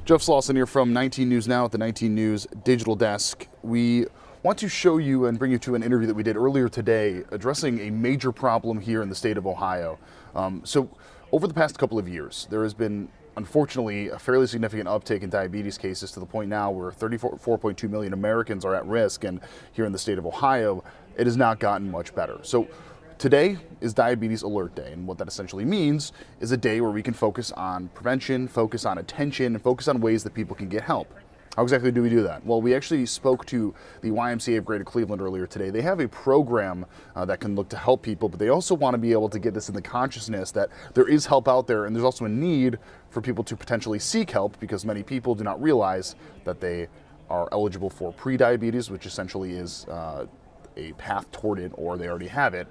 Jeff Slauson here from 19 News Now at the 19 News Digital Desk. We want to show you and bring you to an interview that we did earlier today addressing a major problem here in the state of Ohio. So over the past couple of years, there has been, unfortunately, a fairly significant uptick in diabetes cases to the point now where 34.2 million Americans are at risk, and here in the state of Ohio, it has not gotten much better. So today is Diabetes Alert Day, and what that essentially means is a day where we can focus on prevention, focus on attention, and focus on ways that people can get help. How exactly do we do that? Well, we actually spoke to the YMCA of Greater Cleveland earlier today. They have a program that can look to help people, but they also want to be able to get this in the consciousness that there is help out there, and there's also a need for people to potentially seek help because many people do not realize that they are eligible for prediabetes, which essentially is a path toward it, or they already have it.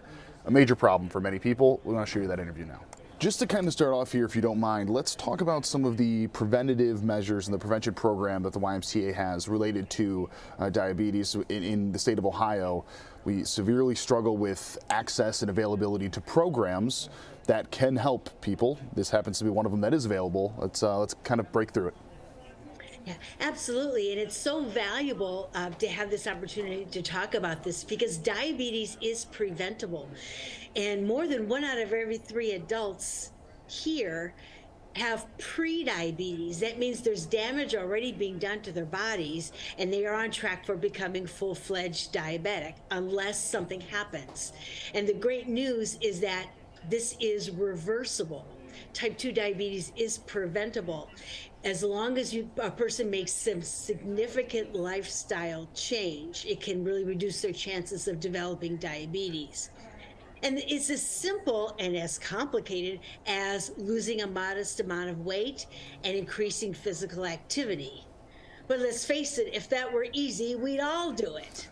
A major problem for many people. We want to show you that interview now. Just to kind of start off here, if you don't mind, let's talk about some of the preventative measures and the prevention program that the YMCA has related to diabetes in the state of Ohio. We severely struggle with access and availability to programs that can help people. This happens to be one of them that is available. Let's kind of break through it. Yeah, absolutely. And it's so valuable to have this opportunity to talk about this because diabetes is preventable. And more than 1 out of every 3 adults here have prediabetes. That means there's damage already being done to their bodies and they are on track for becoming full-fledged diabetic unless something happens. And the great news is that this is reversible. Type 2 diabetes is preventable. As long as a person makes some significant lifestyle change, it can really reduce their chances of developing diabetes. And it's as simple and as complicated as losing a modest amount of weight and increasing physical activity. But let's face it, if that were easy, we'd all do it.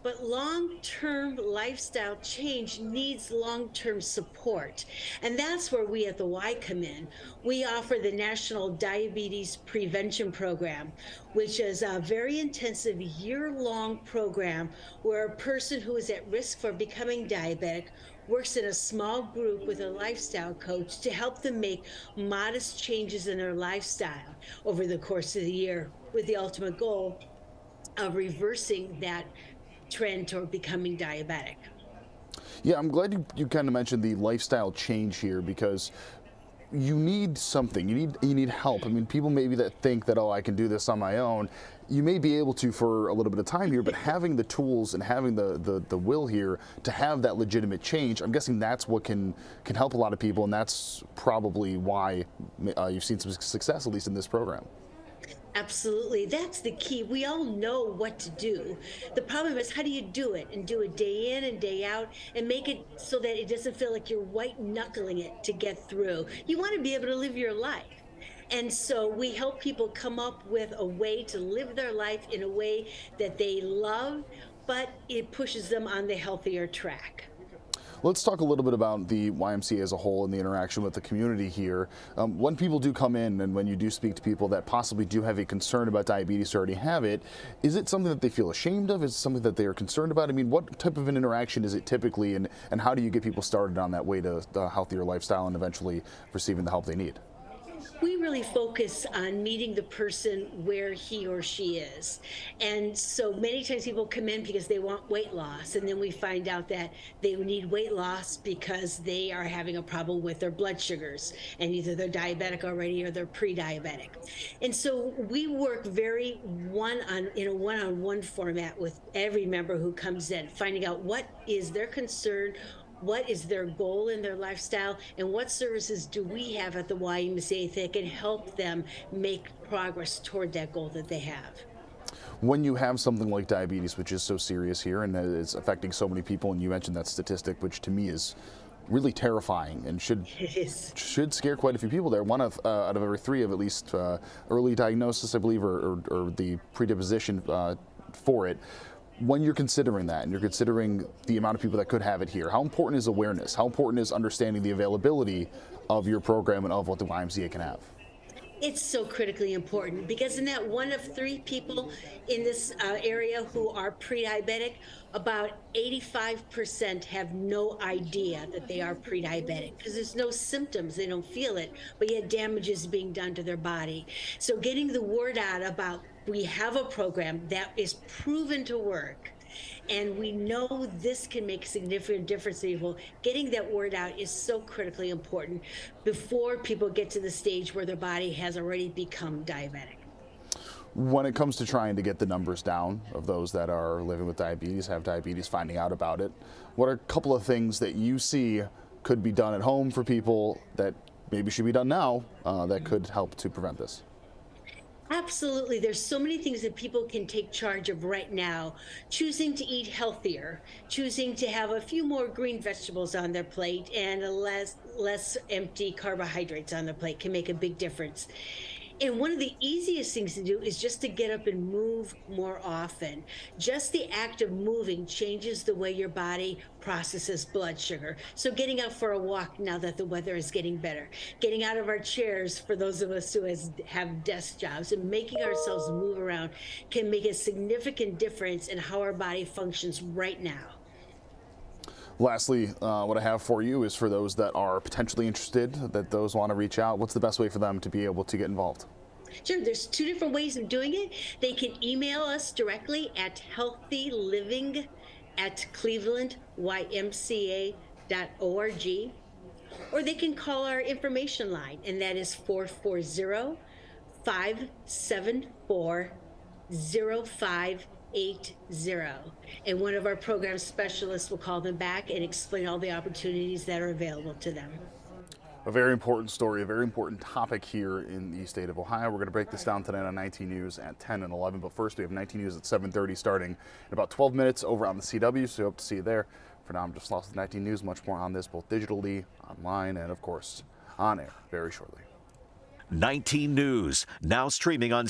But long-term lifestyle change needs long-term support. And that's where we at the Y come in. We offer the National Diabetes Prevention Program, which is a very intensive year-long program where a person who is at risk for becoming diabetic works in a small group with a lifestyle coach to help them make modest changes in their lifestyle over the course of the year, with the ultimate goal of reversing that trend toward becoming diabetic. Yeah, I'm glad you kind of mentioned the lifestyle change here because you need something. You need help. I mean, people maybe that think that, oh, I can do this on my own. You may be able to for a little bit of time here, but having the tools and having the will here to have that legitimate change, I'm guessing that's what can help a lot of people, and that's probably why you've seen some success, at least in this program. Absolutely. That's the key. We all know what to do. The problem is, how do you do it and do it day in and day out and make it so that it doesn't feel like you're white knuckling it to get through? You want to be able to live your life. And so we help people come up with a way to live their life in a way that they love, but it pushes them on the healthier track. Let's talk a little bit about the YMCA as a whole and the interaction with the community here. When people do come in and when you do speak to people that possibly do have a concern about diabetes or already have it, is it something that they feel ashamed of? Is it something that they are concerned about? I mean, what type of an interaction is it typically, and how do you get people started on that way to a healthier lifestyle and eventually receiving the help they need? We really focus on meeting the person where he or she is. And so many times people come in because they want weight loss, and then we find out that they need weight loss because they are having a problem with their blood sugars, and either they're diabetic already or they're pre-diabetic. And so we work very in a one-on-one format with every member who comes in, finding out what is their concern, what is their goal in their lifestyle, and what services do we have at the YMCA that can help them make progress toward that goal that they have. When you have something like diabetes, which is so serious here and is affecting so many people, and you mentioned that statistic, which to me is really terrifying and should scare quite a few people there. Out of every 3 of at least early diagnosis, I believe, or the predisposition for it. When you're considering that and you're considering the amount of people that could have it here, how important is awareness? How important is understanding the availability of your program and of what the YMCA can have? It's so critically important because in that one of three people in this area who are pre-diabetic, about 85% have no idea that they are pre-diabetic because there's no symptoms, they don't feel it, but yet damage is being done to their body. So getting the word out about we have a program that is proven to work, and we know this can make a significant difference to people. Getting that word out is so critically important before people get to the stage where their body has already become diabetic. When it comes to trying to get the numbers down of those that are living with diabetes, have diabetes, finding out about it, what are a couple of things that you see could be done at home for people that maybe should be done now that could help to prevent this? Absolutely. There's so many things that people can take charge of right now. Choosing to eat healthier, choosing to have a few more green vegetables on their plate and less empty carbohydrates on their plate can make a big difference. And one of the easiest things to do is just to get up and move more often. Just the act of moving changes the way your body processes blood sugar. So getting out for a walk now that the weather is getting better, getting out of our chairs for those of us who have desk jobs, and making ourselves move around can make a significant difference in how our body functions right now. Lastly, what I have for you is for those that are potentially interested, that those want to reach out, what's the best way for them to be able to get involved? Sure, there's two different ways of doing it. They can email us directly at healthyliving@clevelandymca.org, or they can call our information line, and that is 440-574-0580. And one of our program specialists will call them back and explain all the opportunities that are available to them. A very important story, a very important topic here in the state of Ohio. We're going to break this down tonight on 19 News at 10 and 11. But first, we have 19 News at 7:30 starting in about 12 minutes over on the CW. So we hope to see you there. For now, I'm Jeff Sloss with 19 News. Much more on this, both digitally, online, and of course, on air very shortly. 19 News, now streaming on